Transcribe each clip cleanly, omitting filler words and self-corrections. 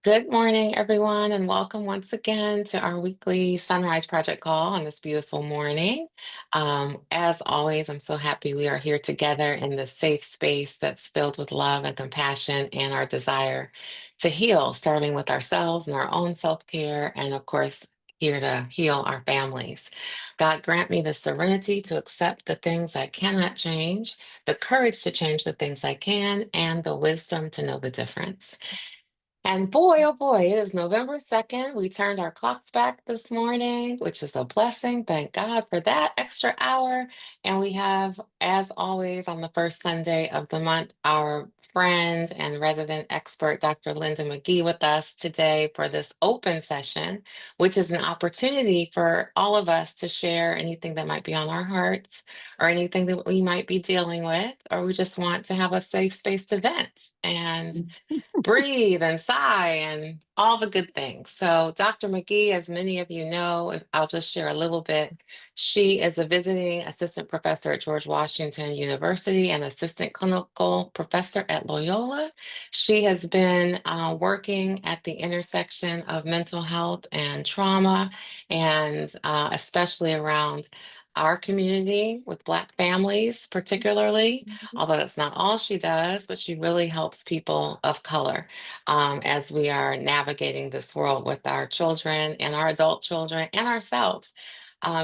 Good morning, everyone, and welcome once again to our weekly SonRise Project call on this beautiful morning. As always, I'm so happy we are here together in this safe space that's filled with love and compassion and our desire to heal, starting with ourselves and our own self care, and of course, here to heal our families. God grant me the serenity to accept the things I cannot change, the courage to change the things I can, and the wisdom to know the difference. And boy, oh boy, it is November 2nd. We turned our clocks back this morning, which is a blessing. Thank God for that extra hour. And we have, as always, on the first Sunday of the month, our friend and resident expert, Dr. Linda McGhee, with us today for this open session, which is an opportunity for all of us to share anything that might be on our hearts or anything that we might be dealing with, or we just want to have a safe space to vent. And breathe and sigh and all the good things. So, Dr. McGhee, as many of you know, if I'll just share a little bit, she is a visiting assistant professor at George Washington University and assistant clinical professor at Loyola. She has been working at the intersection of mental health and trauma, and especially around our community with Black families, particularly, although that's not all she does, but she really helps people of color as we are navigating this world with our children and our adult children and ourselves.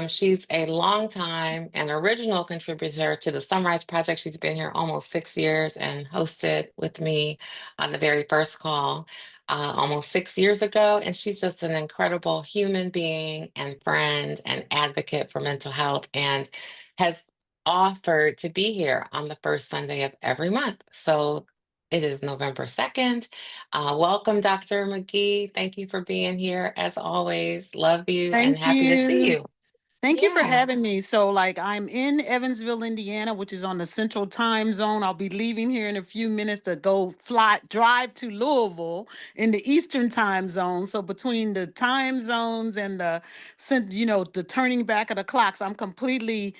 She's a longtime and original contributor to the SonRise Project. She's been here almost 6 years and hosted with me on the very first call almost 6 years ago. And she's just an incredible human being and friend and advocate for mental health and has offered to be here on the first Sunday of every month. So it is November 2nd. Welcome, Dr. McGhee. Thank you for being here as always. Love you and Thank happy to see you. you. Thank you for Yeah, having me. So, I'm in Evansville, Indiana, which is on the central time zone. I'll be leaving here in a few minutes to drive to Louisville in the eastern time zone. So, between the time zones and the turning back of the clocks, I'm completely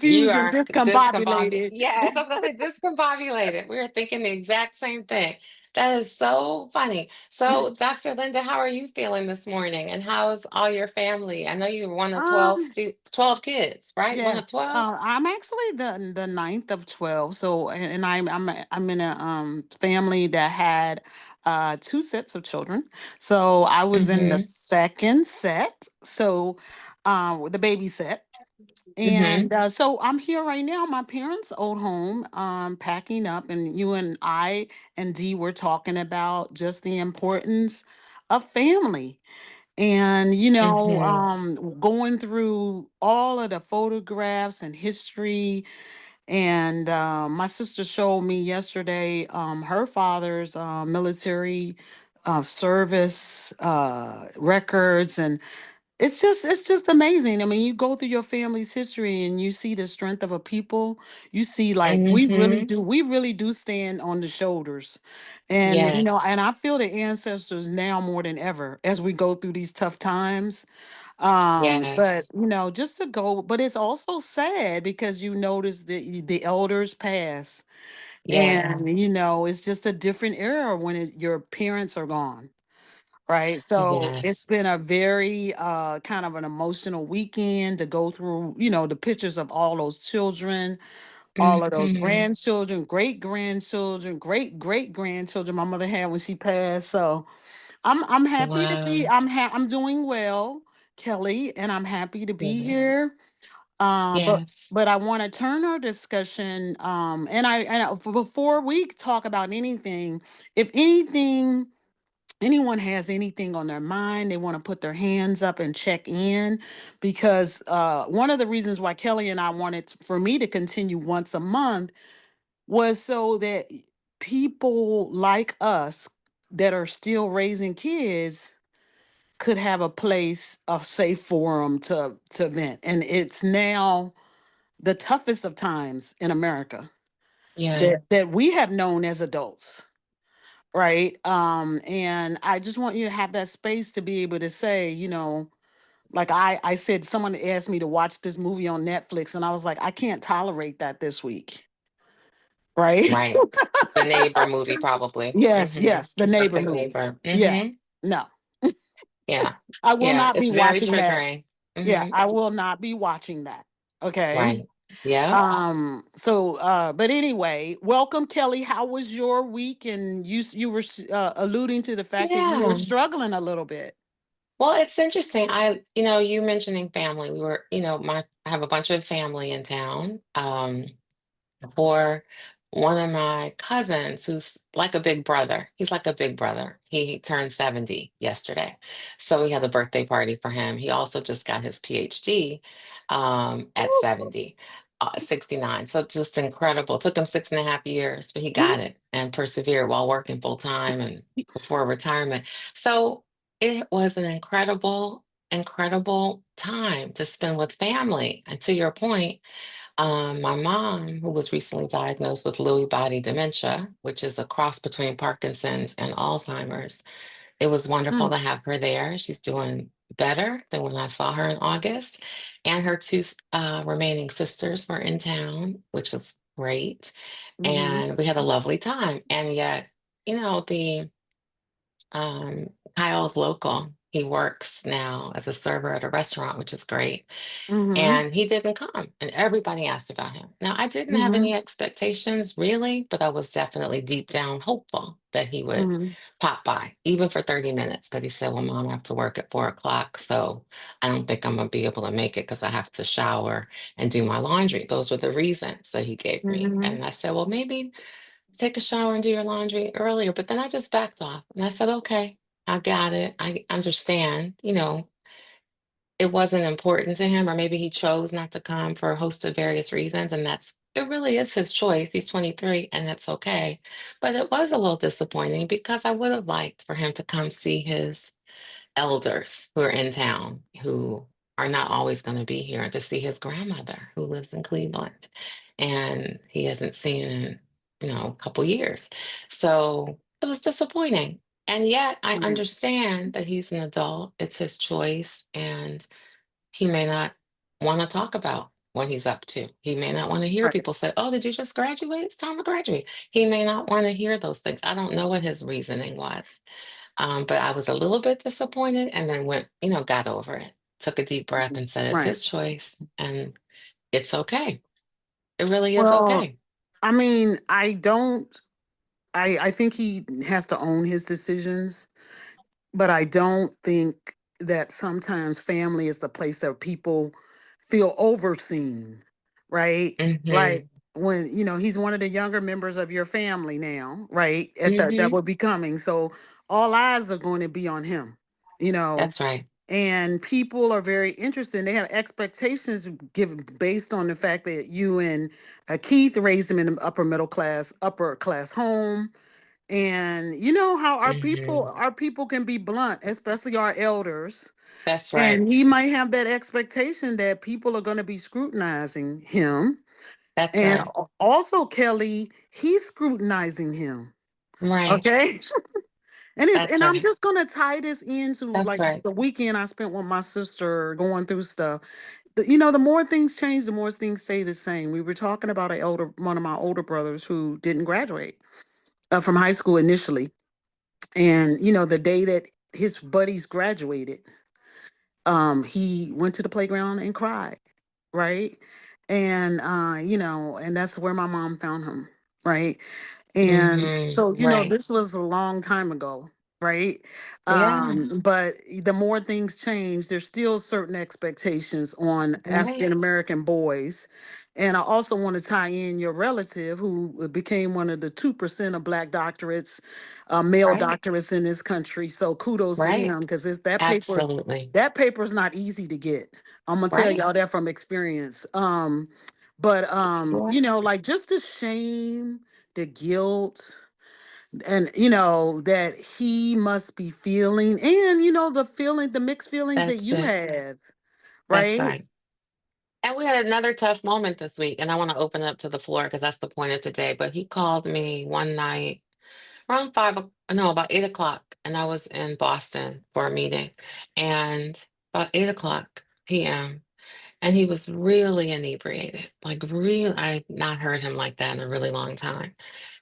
you confused and are discombobulated. discombobulated. Yes, I was gonna say discombobulated. We are thinking the exact same thing. That is so funny. So, Dr. Linda, how are you feeling this morning? And how's all your family? I know you're one of 12 Um, 12 kids, right? One of Yes, 12? I'm actually the ninth of 12. So, and I'm in a family that had two sets of children. So I was in the Mm-hmm. second set. So, with the baby set. Mm-hmm. And so I'm here right now, my parents' old home, packing up, and you and I and Dee were talking about just the importance of family. And, Mm-hmm. going through all of the photographs and history. And my sister showed me yesterday her father's military service records. And it's just amazing. I mean, you go through your family's history and you see the strength of a people. You see, like, Mm-hmm. we really do stand on the shoulders. And Yes. and I feel the ancestors now more than ever as we go through these tough times. But Yes. just to go, but it's also sad because you notice that the elders pass. Yes. And it's just a different era when your parents are gone. Right. So it's Yes. been a very kind of an emotional weekend to go through, the pictures of all those children, all of those Mm-hmm. grandchildren, great grandchildren, great great grandchildren my mother had when she passed. So I'm happy to see Wow. I'm doing well, Kelly, and I'm happy to be Good. here. Uh but Yes. but I want to turn our discussion before we talk about anything, if anyone has anything on their mind, they want to put their hands up and check in, because one of the reasons why Kelly and I wanted for me to continue once a month was so that people like us that are still raising kids could have a place, a safe forum to vent. And it's now the toughest of times in America Yeah. that we have known as adults. Right. And I just want you to have that space to be able to say, like I said, someone asked me to watch this movie on Netflix, and I was like, I can't tolerate that this week. right? Right. The Neighbor movie, probably. Yes, Hmm. yes, the neighbor Perfect movie. Neighbor. Yeah. Hmm. No, Yeah. I will Yeah. not be It's very watching that. triggering. Yeah, Hmm. I will not be watching that. Okay. Right. Yep. But anyway, welcome, Kelly. How was your week? And you were alluding to the fact that you were Yeah. struggling a little bit. Well, it's interesting. You mentioning family. We were, I have a bunch of family in town. For one of my cousins who's like a big brother. He's like a big brother. He turned 70 yesterday. So we had a birthday party for him. He also just got his PhD at Woo, 70, 69. So it's just incredible. It took him 6.5 years, but he woo, got it and persevered while working full time and before retirement. So it was an incredible, incredible time to spend with family. And to your point, my mom, who was recently diagnosed with Lewy body dementia, which is a cross between Parkinson's and Alzheimer's, it was wonderful mm, to have her there. She's doing better than when I saw her in August. And her two remaining sisters were in town, which was great. mhm, And we had a lovely time. And yet, the Kyle's local. He works now as a server at a restaurant, which is great. mhm, And he didn't come, and everybody asked about him. Now, I didn't have mhm, any expectations really, but I was definitely deep down hopeful that he would mhm, pop by, even for 30 minutes, because he said, "Well, Mom, I have to work at 4 o'clock, so I don't think I'm going to be able to make it because I have to shower and do my laundry." Those were the reasons that he gave me. mhm, And I said, "Well, maybe take a shower and do your laundry earlier." But then I just backed off and I said, "Okay, I got it. I understand, it wasn't important to him, or maybe he chose not to come for a host of various reasons, and it really is his choice. He's 23, and that's okay. But it was a little disappointing because I would have liked for him to come see his elders who are in town, who are not always going to be here, and to see his grandmother who lives in Cleveland and he hasn't seen in, a couple years. So it was disappointing. And yet I right, understand that he's an adult, it's his choice, and he may not want to talk about what he's up to. He may not want to hear right, people say, "Oh, did you just graduate? It's time to graduate." He may not want to hear those things. I don't know what his reasoning was. But I was a little bit disappointed and then got over it, took a deep breath and said, "It's right. his choice and it's okay. It really is Well, okay." I mean, I don't. I think he has to own his decisions, but I don't think that sometimes family is the place that people feel overseen, right? Like Hmm. when he's one of the younger members of your family now, right? That Hmm. will be coming, so all eyes are going to be on him, you know. That's right. And people are very interested. They have expectations given based on the fact that you and Keith raised him in an upper class home, and you know how Hmm. our people can be blunt, especially our elders. That's right. And he might have that expectation that people are going to be scrutinizing him. That's And right. also, Kelly, he's scrutinizing him. Right. Okay. That's And I'm right. just gonna tie this into That's like right. the weekend I spent with my sister going through stuff. The more things change, the more things stay the same. We were talking about one of my older brothers who didn't graduate from high school initially. And the day that his buddies graduated, he went to the playground and cried, right? And and that's where my mom found him, right? And Hmm. so, Right. this was a long time ago, right? Yeah. But the more things change, there's still certain expectations on Right. African American boys. And I also want to tie in your relative who became one of the 2% of Black doctorates, male Right. doctorates in this country. So kudos to Right. him because Absolutely. that paper is not easy to get. I'm gonna tell Right. y'all that from experience. But Sure. like just the shame, the guilt, and that he must be feeling, and the mixed feelings that That's you it. have, That's right? right. And we had another tough moment this week, and I want to open it up to the floor because that's the point of today. But he called me one night around no, about 8 o'clock, and I was in Boston for a meeting, and about 8 o'clock p.m. And he was really inebriated, like real. I've not heard him like that in a really long time.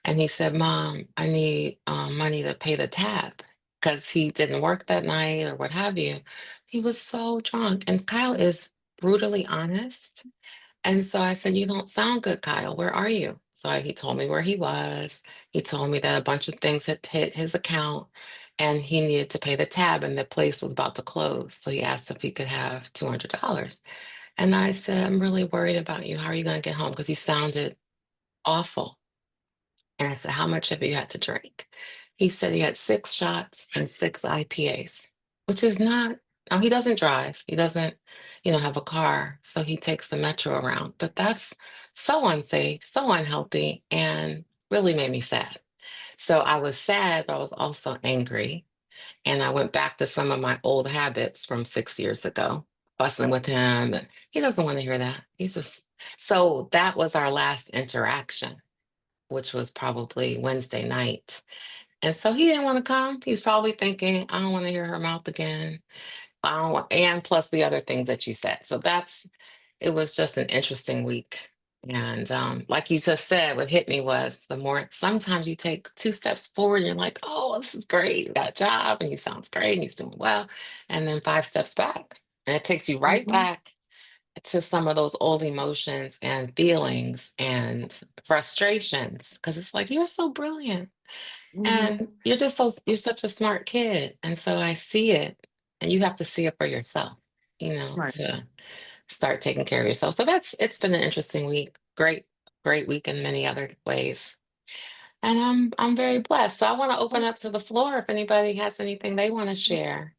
And he said, "Mom, I need money to pay the tab," because he didn't work that night or what have you. He was so drunk. And Kyle is brutally honest. And so I said, "You don't sound good, Kyle. Where are you?" So he told me where he was. He told me that a bunch of things had hit his account and he needed to pay the tab and the place was about to close. So he asked if he could have $200. And I said, "I'm really worried about you. How are you going to get home?" Because he sounded awful. And I said, "How much have you had to drink?" He said he had 6 shots and 6 IPAs, which is not, now he doesn't drive. He doesn't, have a car. So he takes the metro around. But that's so unsafe, so unhealthy, and really made me sad. So I was sad, but I was also angry. And I went back to some of my old habits from 6 years ago, fussing with him. And he doesn't want to hear that. So that was our last interaction, which was probably Wednesday night. And so he didn't want to come. He was probably thinking, "I don't want to hear her mouth again. I don't want," and plus the other things that you said. So it was just an interesting week. And like you just said, what hit me was the more sometimes you take 2 steps forward and you're like, "Oh, this is great. You got a job and he sounds great and he's doing well." And then 5 steps back. And it takes you right Mhm. back to some of those old emotions and feelings and frustrations. Cause it's like, you're so brilliant. Mhm. And you're such a smart kid. And so I see it. And you have to see it for yourself, Right. to start taking care of yourself. So it's been an interesting week. Great, great week in many other ways. And I'm very blessed. So I want to open up to the floor if anybody has anything they want to share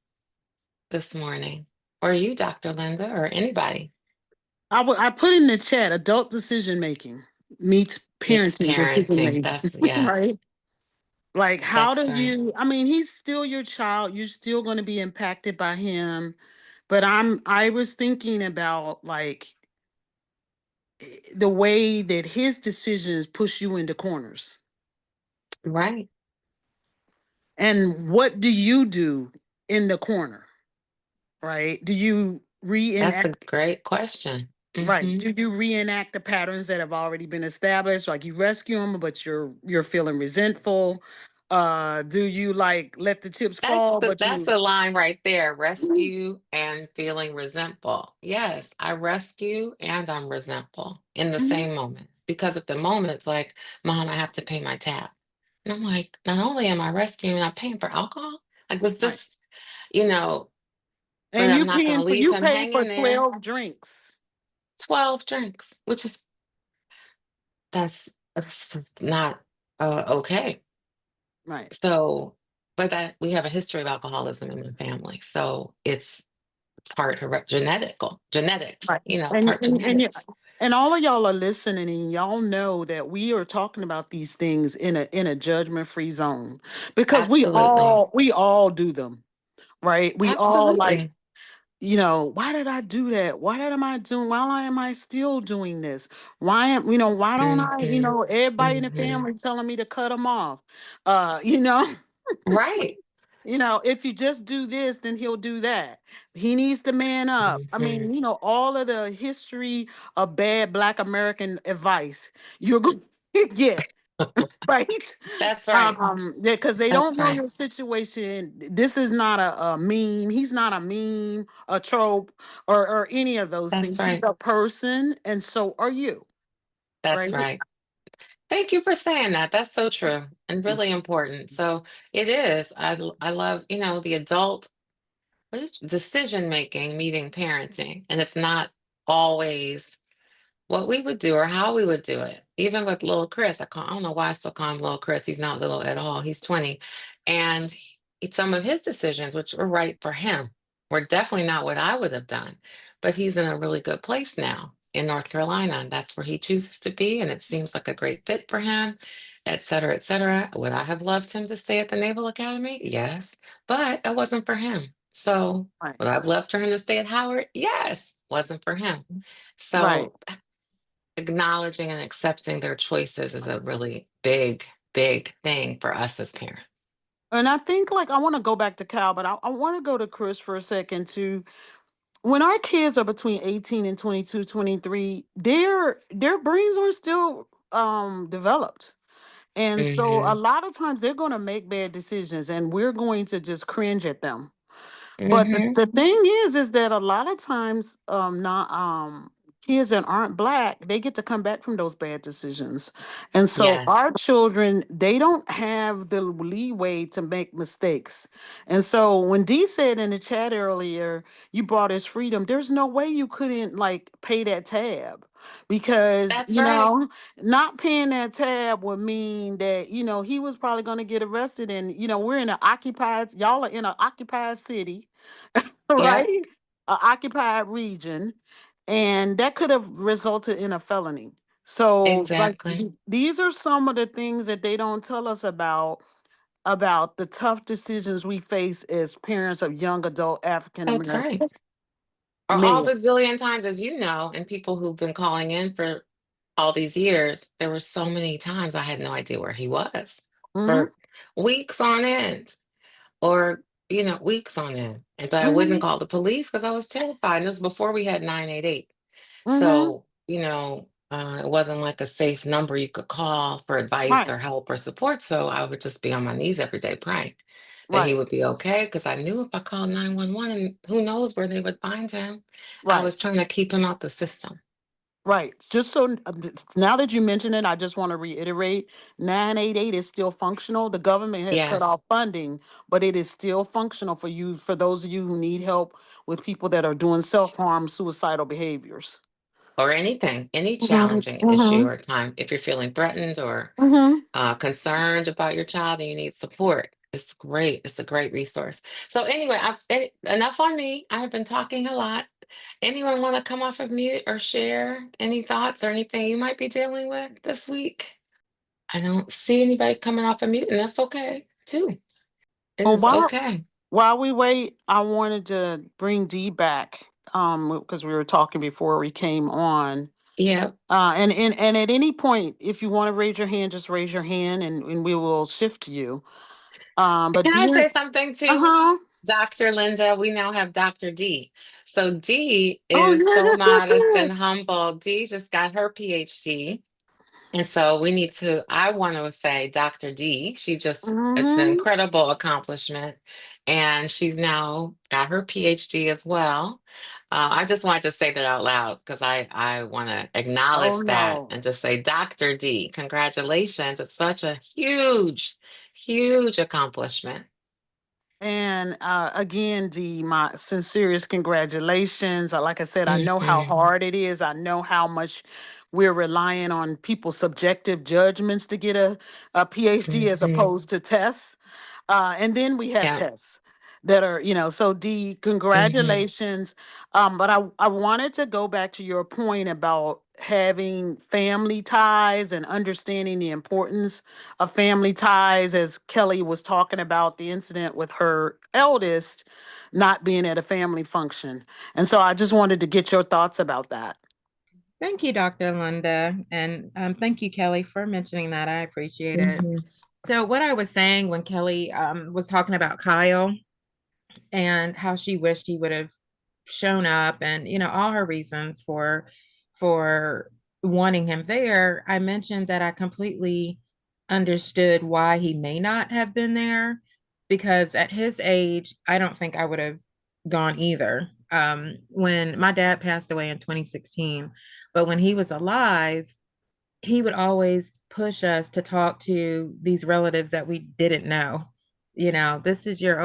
this morning. Or you, Dr. Linda, or anybody. I put in the chat adult decision making meets Meets parenting decision parenting. making, That's yes. right? Like, how That's do right. you? I mean, he's still your child. You're still going to be impacted by him. But I was thinking about like the way that his decisions push you into corners. Right. And what do you do in the corner, right? Do you That's reenact a great question. right? Hmm. Do you reenact the patterns that have already been established? Like you rescue him, but you're feeling resentful. Do you like let the chips fall, but That's you a line right there. Rescue and feeling resentful. Yes, I rescue and I'm resentful in the Mhm. same moment. Because at the moment it's like, "Mom, I have to pay my tab." And I'm like, not only am I rescuing, I'm paying for alcohol. Like it's Right. just, you know, but And I'm not gonna leave you him pay for hanging there. 12 drinks. 12 drinks, which is that's just not okay. Right. So, but that we have a history of alcoholism in the family. So it's part genetics, Right. And part genetics. and all of y'all are listening and y'all know that we are talking about these things in a judgment-free zone because Absolutely. we all do them, right? We all like, Absolutely. why did I do that? Why am I still doing this? Why don't I, Hmm. everybody in the Hmm. family telling me to cut them off. Uh, you know, Right. if you just do this, then he'll do that. He needs to man up. I Hmm. mean, all of the history of bad Black American advice you're going to get, right? That's right. Because they don't That's know right. your situation. This is not a meme. He's not a meme, a trope, or any of those That's things. He's right. a person, and so are you, That's right? right. Thank you for saying that. That's so true and really important. So it is. I love, the adult decision making meeting parenting, and it's not always what we would do or how we would do it. Even with little Chris, I don't know why I still call him little Chris. He's not little at all. He's 20. And some of his decisions, which were right for him, were definitely not what I would have done. But he's in a really good place now in North Carolina. And that's where he chooses to be. And it seems like a great fit for him, et cetera, et cetera. Would I have loved him to stay at the Naval Academy? Yes. But it wasn't for him. So Right, would I have loved for him to stay at Howard? Yes. Wasn't for him. right. So acknowledging and accepting their choices is a really big, big thing for us as parents. And I think like I want to go back to Cal, but I want to go to Chris for a second too. when our kids are between 18 and 22, 23, their brains are still developed. And so a Mm-hmm. lot of times they're going to make bad decisions and we're going to just cringe at them. But Mm-hmm. the thing is that a lot of times, not kids that aren't black, they get to come back from those bad decisions. And so Yes, our children, they don't have the leeway to make mistakes. And so when Dee said in the chat earlier, you brought us freedom, there's no way you couldn't like pay that tab. Because, that's right. not paying that tab would mean that, he was probably going to get arrested. And, we're in an occupied, y'all are in an occupied city, Yep, right? A occupied region, and that could have resulted in a felony. So, like, exactly. these are some of the things that they don't tell us about the tough decisions we face as parents of young adult African That's right. American Or all the males. zillion times, as you know, and people who've been calling in for all these years, there were so many times I had no idea where he was Mm-hmm. for weeks on end, or weeks on end. But I wouldn't Mm-hmm. call the police because I was terrified. And this was before we had 988. Mm-hmm. So, it wasn't like a safe number you could call for advice Right. or help or support. So I would just be on my knees every day praying that he Right. would be okay. Because I knew if I called 911, and who knows where they would find him. I Right. was trying to keep him out the system. Right. Just so now that you mention it, I just want to reiterate 988 is still functional. The government has cut Yes. off funding, but it is still functional for those of you who need help with people that are doing self-harm, suicidal behaviors. Or anything, any Mm-hmm. challenging issue Mm-hmm. or time. If you're feeling threatened or Mm-hmm. concerned about your child and you need support, it's great. It's a great resource. So anyway, enough on me. I have been talking a lot. Anyone want to come off of mute or share any thoughts or anything you might be dealing with this week? I don't see anybody coming off of mute, and that's okay too. It Well, is while okay. while we wait, I wanted to bring Dee back because we were talking before we came on. Yeah. And at any point, if you want to raise your hand, just raise your hand and we will shift to you. But Can I dear, say something too? uh-huh. Dr. Linda, we now have Dr. D. So D Oh is so yeah, yes, modest and yes. humble. D just got her PhD. And so I want to say Dr. D, it's an Mm-hmm. incredible accomplishment. And she's now got her PhD as well. I just wanted to say that out loud because I want to Oh acknowledge that no. and just say, Dr. D, congratulations. It's such a huge, huge accomplishment. And again, Dee, my sincerest congratulations. Like I said, I know how Hmm. hard it is. I know how much we're relying on people's subjective judgments to get a PhD as Hmm. opposed to tests. And then we have Yeah. tests that are, so Dee, Hmm. congratulations. But I wanted to go back to your point about having family ties and understanding the importance of family ties, as Kelly was talking about the incident with her eldest not being at a family function. And so I just wanted to get your thoughts about that. Thank you, Dr. Linda. And thank you, Kelly, for mentioning that. I appreciate it. Hmm. So, what I was saying when Kelly was talking about Kyle and how she wished he would have shown up and, all her reasons for wanting him there, I mentioned that I completely understood why he may not have been there because at his age, I don't think I would have gone either. When my dad passed away in 2016, but when he was alive, he would always push us to talk to these relatives that we didn't know. This is your,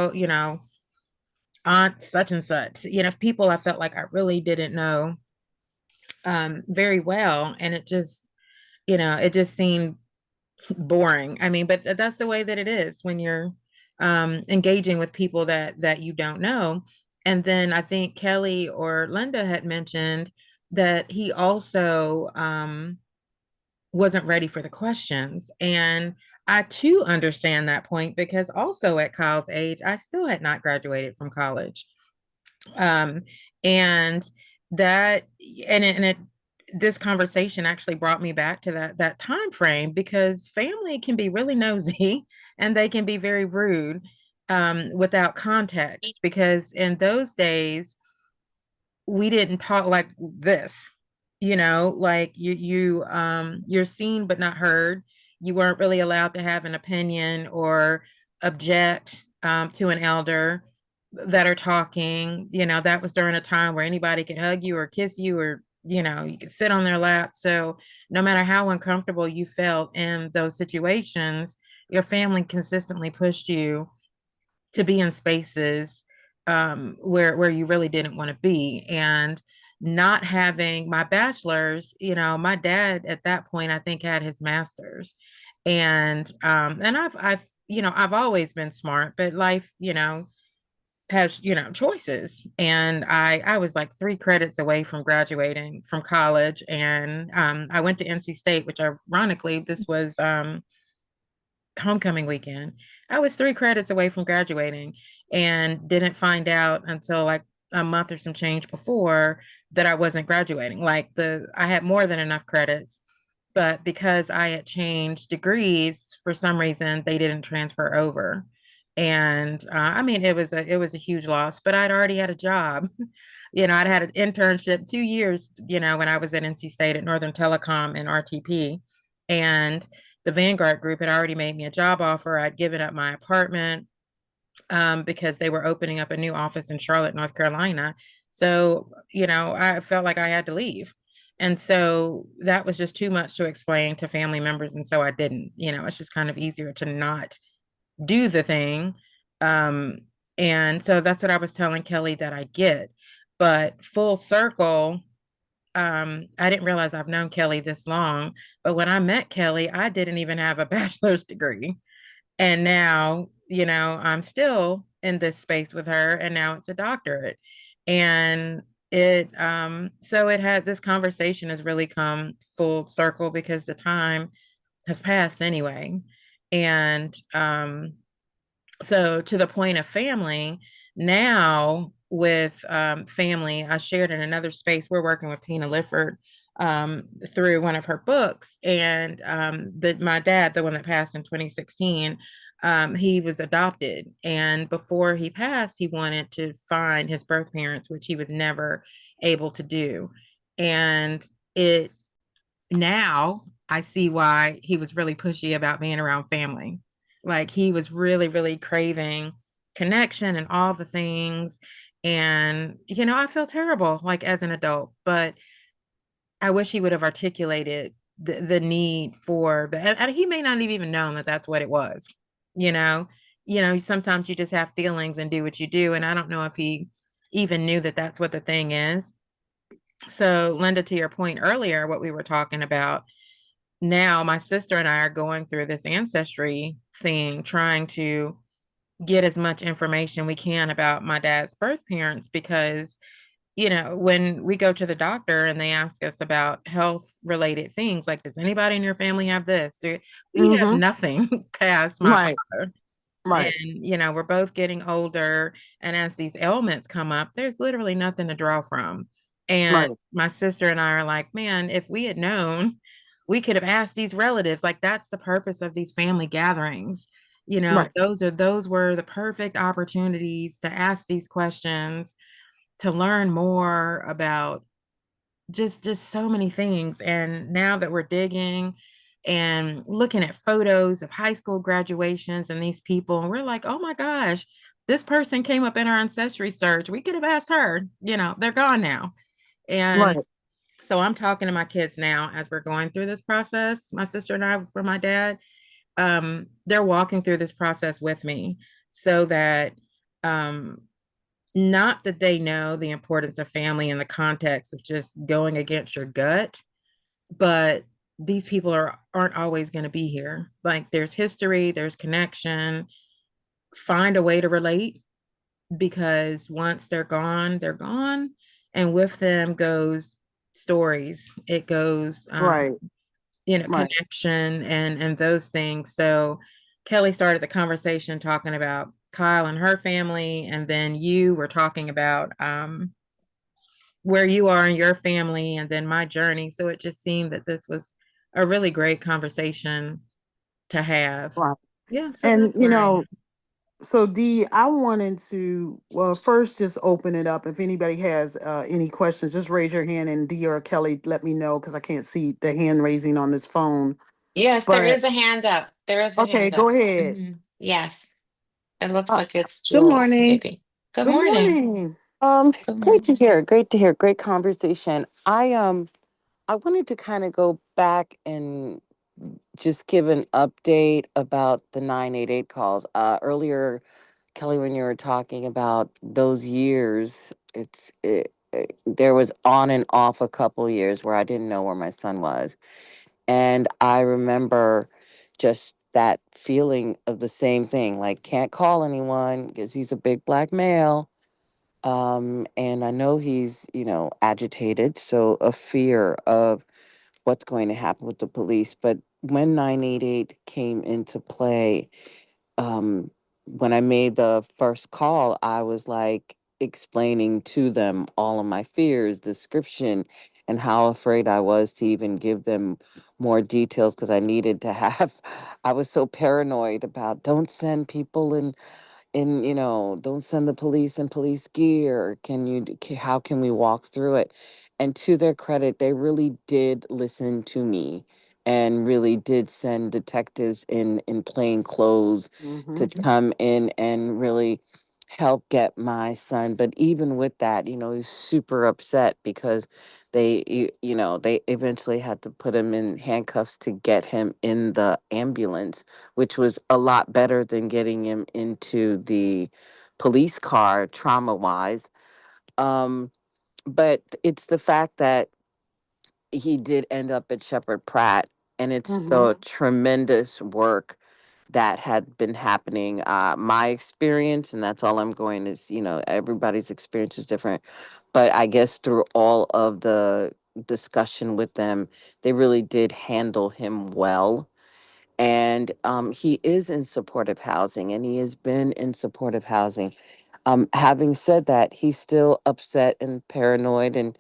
aunt such and such. People I felt like I really didn't know very well, and it just seemed boring. I mean, but that's the way that it is when you're engaging with people that you don't know. And then I think Kelly or Linda had mentioned that he also wasn't ready for the questions. And I too understand that point because also at Kyle's age, I still had not graduated from college. Um, and that and it this conversation actually brought me back to that time frame because family can be really nosy and they can be very rude without context because in those days we didn't talk like this, like you're seen but not heard. You weren't really allowed to have an opinion or object to an elder that are talking. That was during a time where anybody could hug you or kiss you, or you could sit on their lap. So no matter how uncomfortable you felt in those situations, your family consistently pushed you to be in spaces where you really didn't want to be. And not having my bachelor's, my dad at that point I think had his master's. And I've always been smart, but life, has, choices. And I was like 3 credits away from graduating from college. And I went to NC State, which ironically, this was homecoming weekend. I was 3 credits away from graduating and didn't find out until like a month or some change before that I wasn't graduating. I had more than enough credits, but because I had changed degrees for some reason, they didn't transfer over. And I mean, it was a huge loss, but I'd already had a job. I'd had an internship 2 years, when I was at NC State at Northern Telecom and RTP. And the Vanguard Group had already made me a job offer. I'd given up my apartment because they were opening up a new office in Charlotte, North Carolina. So, I felt like I had to leave. And so that was just too much to explain to family members. And so I didn't. It's just kind of easier to not do the thing. Um, and so that's what I was telling Kelli that I get. But full circle, I didn't realize I've known Kelli this long, but when I met Kelli, I didn't even have a bachelor's degree. And now, I'm still in this space with her, and now it's a doctorate. And so it had this conversation has really come full circle because the time has passed anyway. And so to the point of family, now with family, I shared in another space. We're working with Tina Lifford through one of her books. And my dad, the one that passed in 2016, he was adopted. And before he passed, he wanted to find his birth parents, which he was never able to do. And it now I see why he was really pushy about being around family. Like he was really, really craving connection and all the things. And, I feel terrible like as an adult, but I wish he would have articulated the need for and he may not have even known that that's what it was, you know. Sometimes you just have feelings and do what you do. And I don't know if he even knew that that's what the thing is. So, Linda, to your point earlier, what we were talking about, now my sister and I are going through this ancestry thing, trying to get as much information we can about my dad's birth parents because, when we go to the doctor and they ask us about health related things, like, does anybody in your family have this? We have Mm-hmm. nothing past my Right. father. And, Right. we're both getting older. And as these ailments come up, there's literally nothing to draw from. And Right. my sister and I are like, man, if we had known, we could have asked these relatives. Like, that's the purpose of these family gatherings. Right. Those were the perfect opportunities to ask these questions, to learn more about just so many things. And now that we're digging and looking at photos of high school graduations and these people, and we're like, oh my gosh, this person came up in our ancestry search. We could have asked her. They're gone now. And Right. so I'm talking to my kids now as we're going through this process. My sister and I, for my dad, they're walking through this process with me so that um, not that they know the importance of family in the context of just going against your gut, but these people aren't always going to be here. Like there's history, there's connection. Find a way to relate because once they're gone, they're gone. And with them goes stories. It goes Right. Right. connection and those things. So Kelli started the conversation talking about Kyle and her family, and then you were talking about where you are in your family, and then my journey. So it just seemed that this was a really great conversation to have. Right. Yeah, so And that's where I am. So Dee, I wanted to well first just open it up. If anybody has any questions, just raise your hand, and Dee or Kelly let me know because I can't see the hand raising on this phone. Yes, there But is a hand up. There is a okay, hand go up. ahead. Yes, it looks Uh, like it's Good Jules, morning. maybe. Good Good morning. morning. Good Great morning. to hear. Great to hear. Great conversation. I wanted to kind of go back and just give an update about the 988 calls. Earlier, Kelly, when you were talking about those years, there was on and off a couple years where I didn't know where my son was. And I remember just that feeling of the same thing, like can't call anyone because he's a big black male. And I know he's, agitated, so a fear of what's going to happen with the police. But when 988 came into play, um, when I made the first call, I was like explaining to them all of my fears, description, and how afraid I was to even give them more details because I needed to have, I was so paranoid about don't send people in, don't send the police in police gear. How can we walk through it? And to their credit, they really did listen to me and really did send detectives in plain clothes Mm-hmm. to come in and really help get my son. But even with that, he's super upset because they eventually had to put him in handcuffs to get him in the ambulance, which was a lot better than getting him into the police car trauma wise. Um, but it's the fact that he did end up at Shepherd Pratt, and it's Mm-hmm. the tremendous work that had been happening. My experience, and that's all I'm going is, everybody's experience is different. But I guess through all of the discussion with them, they really did handle him well. And he is in supportive housing, and he has been in supportive housing. Having said that, he's still upset and paranoid, and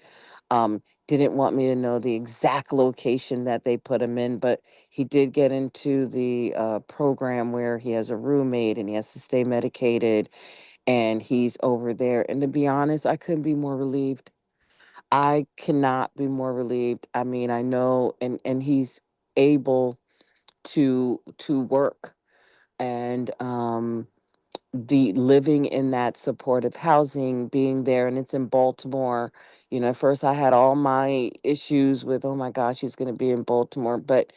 didn't want me to know the exact location that they put him in, but he did get into the program where he has a roommate and he has to stay medicated, and he's over there. And to be honest, I couldn't be more relieved. I cannot be more relieved. I mean, I know, and he's able to work, and the living in that supportive housing, being there, and it's in Baltimore. At first I had all my issues with, oh my gosh, he's going to be in Baltimore. But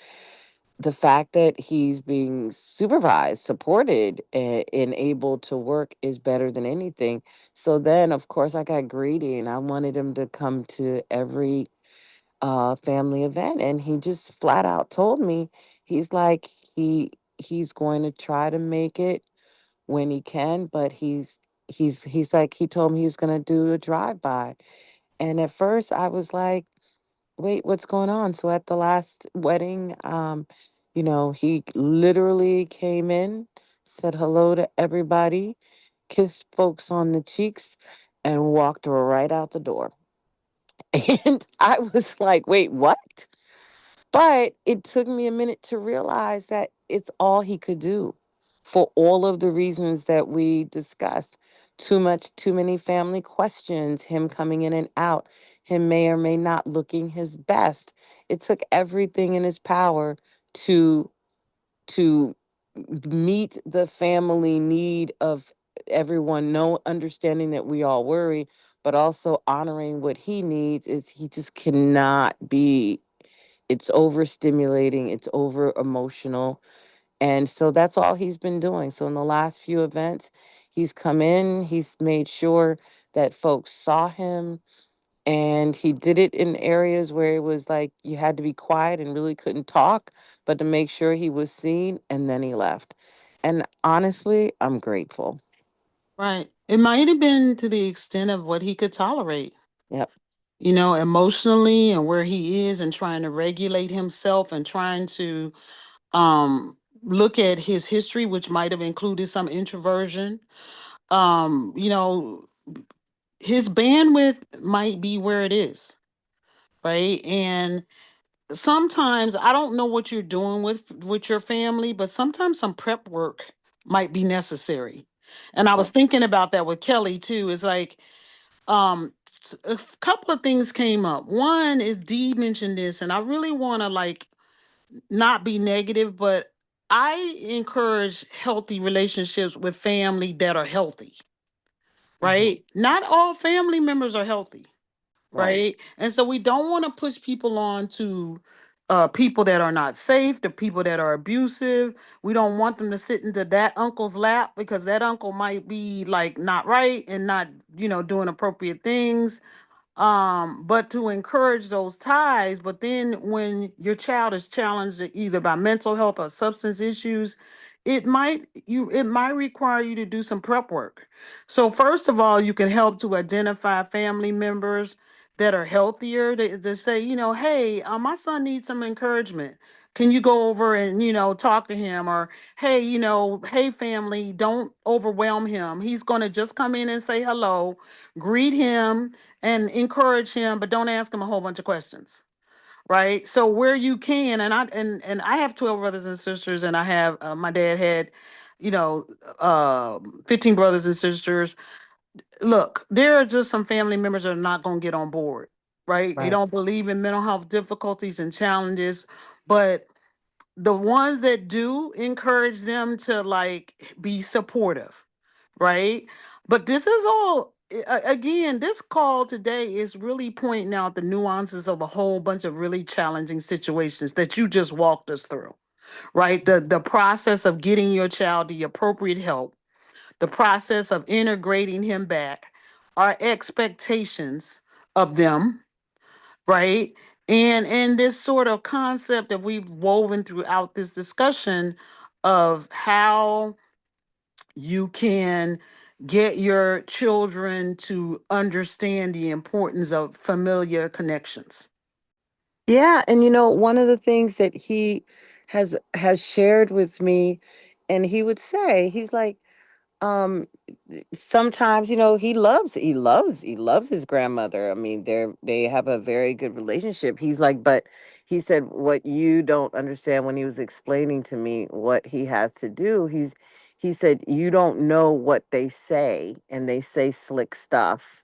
the fact that he's being supervised, supported, and able to work is better than anything. So then, of course, I got greedy and I wanted him to come to every family event. And he just flat out told me, he's like, he's going to try to make it when he can, but he's like he told me he's gonna do a drive by. And at first I was like, wait, what's going on? So at the last wedding, he literally came in, said hello to everybody, kissed folks on the cheeks, and walked right out the door. And I was like, wait, what? But it took me a minute to realize that it's all he could do for all of the reasons that we discussed. Too many family questions, him coming in and out, him may or may not looking his best. It took everything in his power to to meet the family need of everyone, no understanding that we all worry, but also honoring what he needs is he just cannot be, it's overstimulating, it's over emotional. And so that's all he's been doing. So in the last few events, he's come in, he's made sure that folks saw him, and he did it in areas where it was like you had to be quiet and really couldn't talk, but to make sure he was seen, and then he left. And honestly, I'm grateful. Right. It might have been to the extent of what he could tolerate, Yep. emotionally and where he is and trying to regulate himself and trying to look at his history, which might have included some introversion. Um, you know, his bandwidth might be where it is, right? And sometimes I don't know what you're doing with your family, but sometimes some prep work might be necessary. And I was Right. thinking about that with Kelly too. It's like a couple of things came up. One is Dee mentioned this, and I really want to like not be negative, but I encourage healthy relationships with family that are healthy, Hmm. right? Not all family members are healthy, Right. right? And so we don't want to push people on to people that are not safe, the people that are abusive. We don't want them to sit into that uncle's lap because that uncle might be like not right and not, doing appropriate things, but to encourage those ties. But then when your child is challenged either by mental health or substance issues, it might require you to do some prep work. So first of all, you can help to identify family members that are healthier to say, hey, my son needs some encouragement. Can you go over and talk to him? Or hey, hey family, don't overwhelm him. He's going to just come in and say hello, greet him and encourage him, but don't ask him a whole bunch of questions. Right. So where you can, and I have 12 brothers and sisters, and I have my dad had, you know, 15 brothers and sisters. Look, there are just some family members that are not going to get on board. Right. They Right. don't believe in mental health difficulties and challenges, but the ones that do, encourage them to like be supportive, right? But this is all again, this call today is really pointing out the nuances of a whole bunch of really challenging situations that you just walked us through, right? The process of getting your child the appropriate help, the process of integrating him back, our expectations of them, right? And this sort of concept that we've woven throughout this discussion of how you can get your children to understand the importance of familiar connections. Yeah, and one of the things that he has shared with me, and he would say, he's like, um sometimes, he loves his grandmother. I mean, they have a very good relationship. He's like, but he said, what you don't understand, when he was explaining to me what he has to do, he said, you don't know what they say, and they say slick stuff.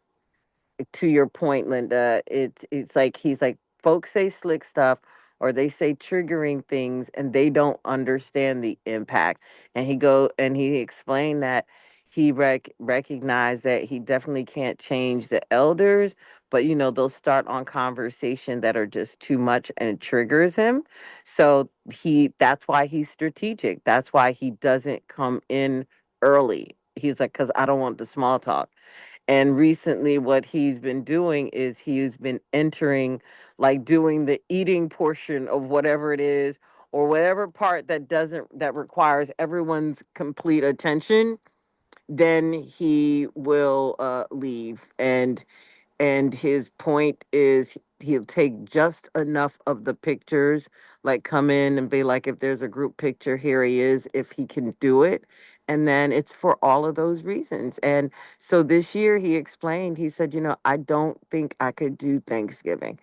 To your point, Linda, it's like, he's like, folks say slick stuff, or they say triggering things, and they don't understand the impact. And he explained that he recognized that he definitely can't change the elders, but they'll start on conversation that are just too much, and it triggers him. So that's why he's strategic. That's why he doesn't come in early. He's like, because I don't want the small talk. And recently, what he's been doing is he's been entering, like doing the eating portion of whatever it is, or whatever part that requires everyone's complete attention. Then he will leave, and his point is he'll take just enough of the pictures, like come in and be like, if there's a group picture, here he is, if he can do it. And then it's for all of those reasons. And so this year he explained, he said, I don't think I could do Thanksgiving.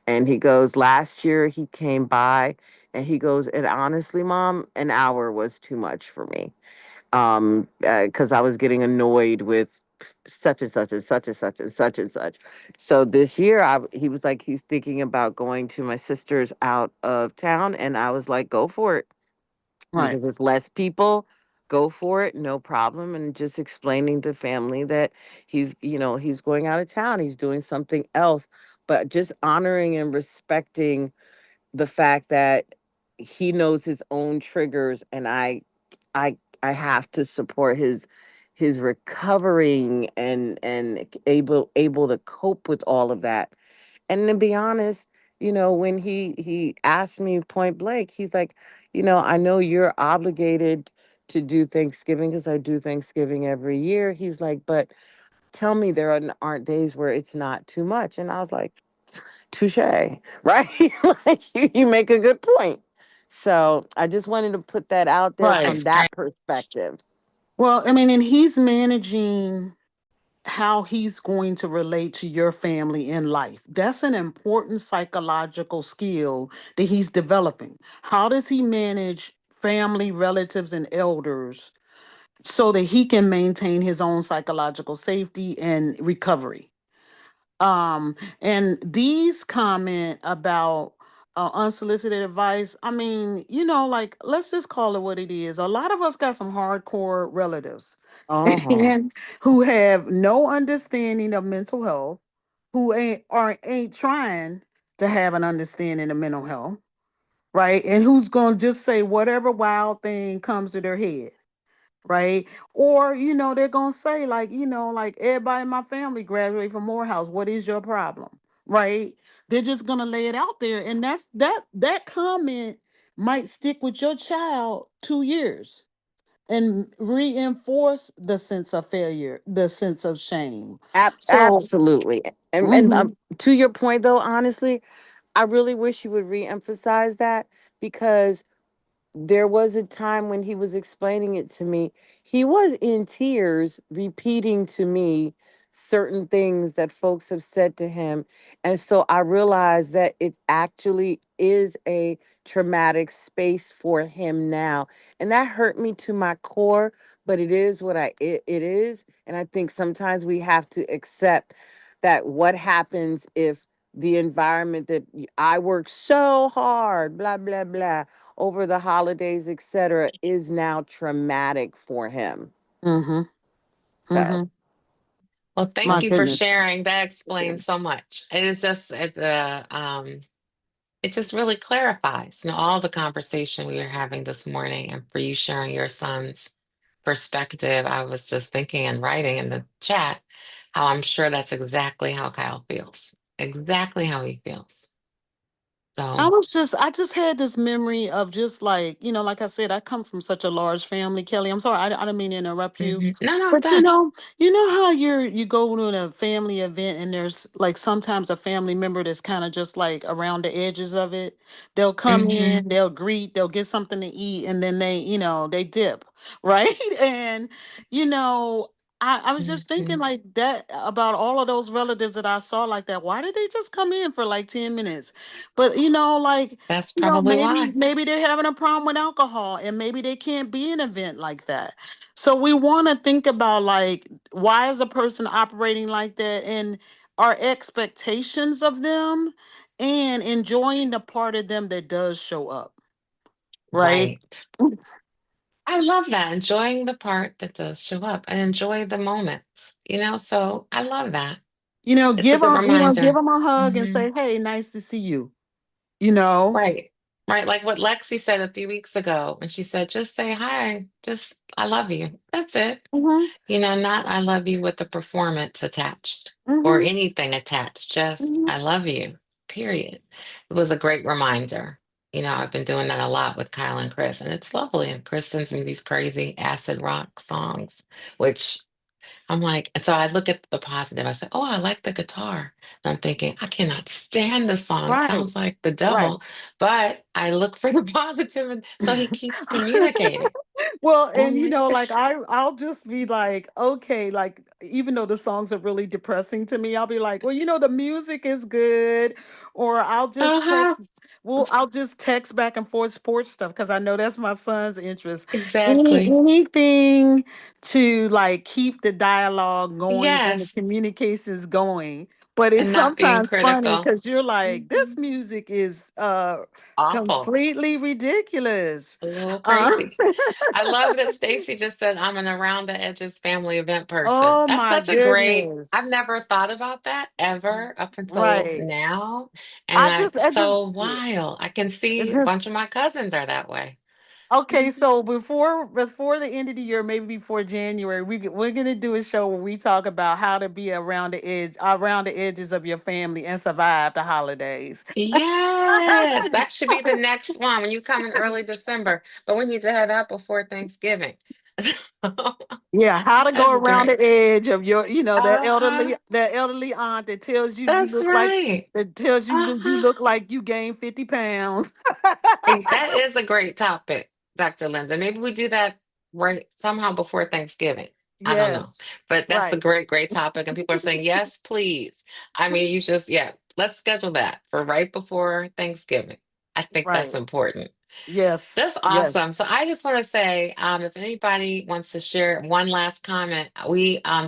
And he goes, last year he came by, and he goes, and honestly, Mom, an hour was too much for me, because I was getting annoyed with such and such and such and such and such and such. So this year, he was like, he's thinking about going to my sister's out of town, and I was like, go for it, Right. because there's less people. Go for it, no problem. And just explaining to family that he's going out of town, he's doing something else, but just honoring and respecting the fact that he knows his own triggers, and I have to support his recovering, and able to cope with all of that. And to be honest, when he asked me point blank, he's like, I know you're obligated to do Thanksgiving, because I do Thanksgiving every year. He was like, but tell me there aren't days where it's not too much. And I was like, touche, right? Like, you make a good point. So I just wanted to put that out there Right. from that perspective. Well, I mean, and he's managing how he's going to relate to your family in life. That's an important psychological skill that he's developing. How does he manage family, relatives, and elders so that he can maintain his own psychological safety and recovery. And these comment about unsolicited advice. I mean, like, let's just call it what it is. A lot of us got some hardcore relatives Uh-huh. and who have no understanding of mental health, who ain't trying to have an understanding of mental health, right? And who's gonna just say whatever wild thing comes to their head, right? Or, they're gonna say, like, like, everybody in my family graduated from Morehouse. What is your problem? Right? They're just gonna lay it out there. And that comment might stick with your child 2 years and reinforce the sense of failure, the sense of shame. So, Absolutely. And mhm, to your point, though, honestly, I really wish you would re-emphasize that, because there was a time when he was explaining it to me. He was in tears repeating to me certain things that folks have said to him. And so I realized that it actually is a traumatic space for him now. And that hurt me to my core, but it is what it is. And I think sometimes we have to accept that what happens if the environment that I work so hard, blah, blah, blah, over the holidays, etc., is now traumatic for him. mhm, So, mhm. Well, My thank you for goodness. sharing. That explains so much. It is just it just really clarifies, all the conversation we were having this morning, and for you sharing your son's perspective. I was just thinking and writing in the chat how I'm sure that's exactly how Kyle feels. Exactly how he feels. So, I just had this memory of just like, like I said, I come from such a large family, Kelly. I'm sorry, I didn't mean to interrupt you. No, no, But done. how you go to a family event and there's like sometimes a family member that's kind of just like around the edges of it. They'll come Hmm. in, they'll greet, they'll get something to eat, and then they dip, right? And you know, I was just thinking Hmm. like that about all of those relatives that I saw like that. Why did they just come in for like 10 minutes? But like, That's probably maybe why. they're having a problem with alcohol and maybe they can't be in an event like that. So we want to think about like, why is a person operating like that, and our expectations of them, and enjoying the part of them that does show up, right? Right. I love that. Enjoying the part that does show up and enjoy the moments, So I love that. It's a good Give reminder. them a hug and Hmm. say, "Hey, nice to see you." You know. Right. Right. Like what Lexi said a few weeks ago when she said, just say hi, just I love you. That's it. Mhm. Not I love you with the performance attached or Mhm. anything attached, just Mhm. I love you, period. It was a great reminder. I've been doing that a lot with Kyle and Chris, and it's lovely. And Chris sends me these crazy acid rock songs, which I'm like, and so I look at the positive. I say, oh, I like the guitar. And I'm thinking, I cannot stand this song. It Right. sounds like the Right. devil. But I look for the positive, and so he keeps communicating. Well, and Mhm. like I'll just be like, okay, like even though the songs are really depressing to me, I'll be like, well, the music is good, or Uh-huh. I'll just text back and forth sports stuff because I know that's my son's interest. Exactly. Anything to like keep the dialogue going and the Yes. communications going. But it's And not being sometimes funny critical. because you're like, this Mhm. music is Awful. completely ridiculous. A little Uh, crazy. I love that Stacy just said I'm an around the edges family event person. oh That's my such a great, I've goodness. never thought about that ever up until Right. now. And I so just, wild. I can see a just bunch of my cousins are that way. okay. Mhm. So before the end of the year, maybe before January, we're gonna do a show where we talk about how to be around the edges of your family and survive the holidays. Yes, that should be the next one when you come in early December. But we need to have that before Thanksgiving. Yeah, how to go That's around the great. edge of your, Uh-huh. that elderly aunt that tells That's right. you Uh-huh. look like you gained 50 pounds. Hey, that is a great topic, Dr. Linda. Maybe we do that right somehow before Thanksgiving. I don't know. Yes. But that's a Right. great, great topic. And people are saying, yes, please. I mean, yeah, let's schedule that for right before Thanksgiving. I think that's Right. important. Yes. That's Yes. awesome. So I just want to say, if anybody wants to share one last comment,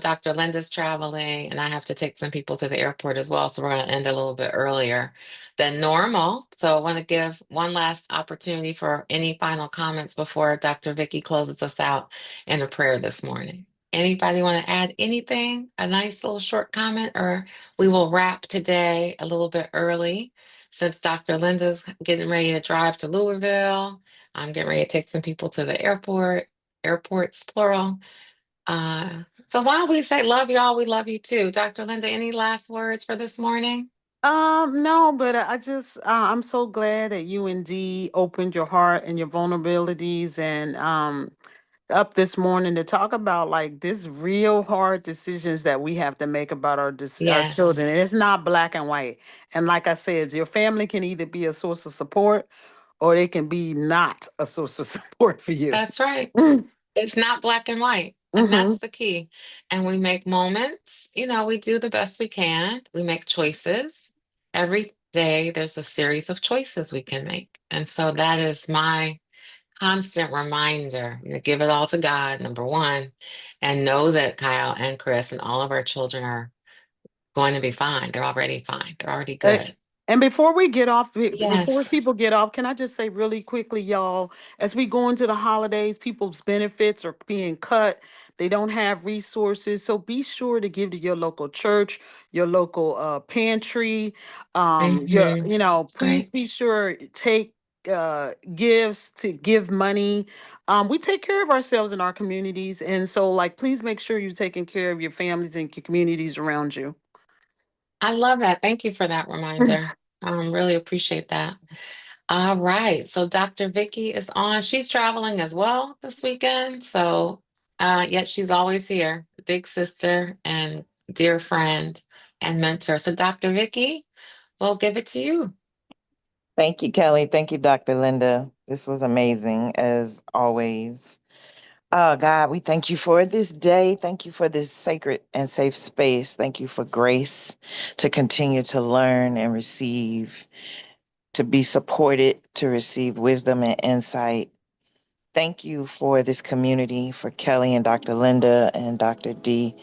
Dr. Linda's traveling, and I have to take some people to the airport as well. So we're going to end a little bit earlier than normal. So I want to give one last opportunity for any final comments before Dr. Vicky closes us out in a prayer this morning. Anybody want to add anything? A nice little short comment, or we will wrap today a little bit early since Dr. Linda's getting ready to drive to Louisville. I'm getting ready to take some people to the airport, airports plural. So why don't we say love y'all, we love you too. Dr. Linda, any last words for this morning? No, but I just I'm so glad that you indeed opened your heart and your vulnerabilities and up this morning to talk about like this real hard decisions that we have to make about our Yes, children. And it's not black and white. And like I said, your family can either be a source of support or they can be not a source of support for you. that's right. It's not black and white. And Mm-hmm. that's the key. And we make moments, we do the best we can. We make choices. Every day, there's a series of choices we can make. And so that is my constant reminder, give it all to God, number one, and know that Kyle and Chris and all of our children are going to be fine. They're already fine. They're already Uh, good. And before we get off, before Yes. people get off, can I just say really quickly, y'all, as we go into the holidays, people's benefits are being cut. They don't have resources. So be sure to give to your local church, your local pantry. Mm-hmm. Please Right. be sure take gives to give money. We take care of ourselves in our communities. And so like please make sure you're taking care of your families and communities around you. I love that. Thank you for that reminder. Really appreciate that. All right. So Dr. Vicky is on. She's traveling as well this weekend. So yet she's always here, big sister and dear friend and mentor. So Dr. Vicky, we'll give it to you. Thank you, Kelly. Thank you, Dr. Linda. This was amazing as always. Oh, God, we thank you for this day. Thank you for this sacred and safe space. Thank you for grace to continue to learn and receive, to be supported, to receive wisdom and insight. Thank you for this community, for Kelly and Dr. Linda and Dr. D.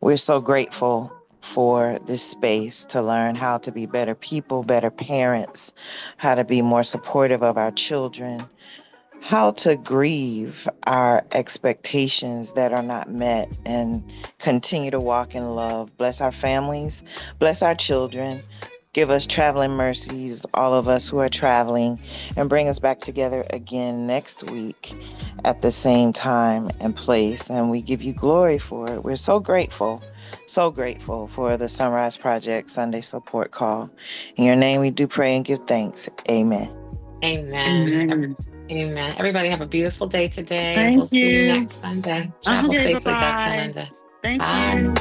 We're so grateful for this space to learn how to be better people, better parents, how to be more supportive of our children, how to grieve our expectations that are not met and continue to walk in love. Bless our families, bless our children. Give us traveling mercies, all of us who are traveling, and bring us back together again next week at the same time and place. And we give you glory for it. We're so grateful for the SonRise Project Sunday Support Call. In your name we do pray and give thanks. Amen. Amen. Amen. Amen. Everybody have a beautiful day today. We'll Thank see you you. next Sunday. Travel Okay, safely, Dr. bye-bye. Linda. Thank Bye. you.